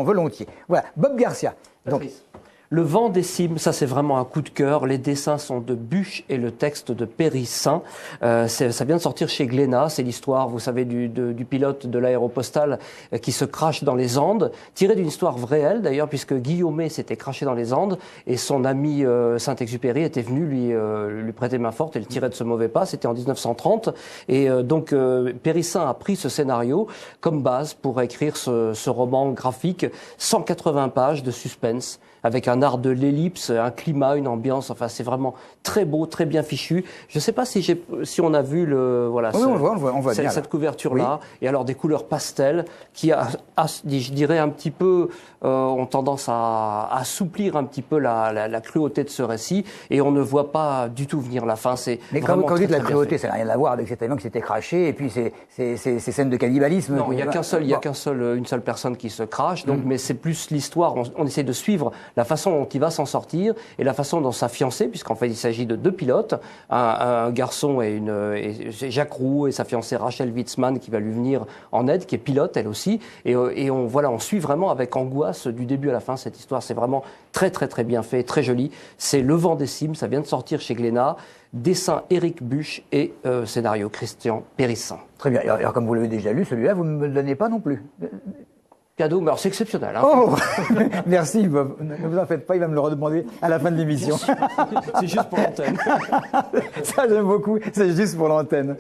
volontiers. Voilà, Bob Garcia. Donc, Le vent des cimes, ça c'est vraiment un coup de cœur. Les dessins sont de Buch et le texte de Périssin. Ça vient de sortir chez Glénat. C'est l'histoire, vous savez, du pilote de l'aéropostale qui se crache dans les Andes, tiré d'une histoire réelle d'ailleurs, puisque Guillaumet s'était craché dans les Andes et son ami Saint-Exupéry était venu lui prêter main forte et le tirer de ce mauvais pas. C'était en 1930. Et donc Périssin a pris ce scénario comme base pour écrire ce roman graphique, 180 pages de suspense, avec un art de l'ellipse, un climat, une ambiance. Enfin, c'est vraiment très beau, très bien fichu. Je ne sais pas si on a vu on voit bien, cette couverture-là. Oui. Et alors des couleurs pastel qui, je dirais, un petit peu ont tendance à assouplir un petit peu la cruauté de ce récit. Et on ne voit pas du tout venir la fin. Mais quand vous dites la cruauté, ça n'a rien à voir avec cet avion qui s'était craché et puis ces scènes de cannibalisme. Non, il n'y a une seule personne qui se crache. Donc, mais c'est plus l'histoire. On essaie de suivre la façon dont il va s'en sortir et la façon dont sa fiancée, puisqu'en fait il s'agit de deux pilotes, un garçon et Jacques Roux et sa fiancée Rachel Witzmann qui va lui venir en aide, qui est pilote elle aussi, et on suit vraiment avec angoisse du début à la fin cette histoire. C'est vraiment très très très bien fait, très joli. C'est Le vent des cimes, ça vient de sortir chez Glénat. Dessin Éric Buch et scénario Christian Périssin. Très bien. Alors comme vous l'avez déjà lu, celui-là vous ne me le donnez pas non plus. Cadeau, mais alors c'est exceptionnel. Hein. Oh, merci Bob. Ne vous en faites pas, il va me le redemander à la fin de l'émission. C'est juste pour l'antenne. Ça j'aime beaucoup, c'est juste pour l'antenne.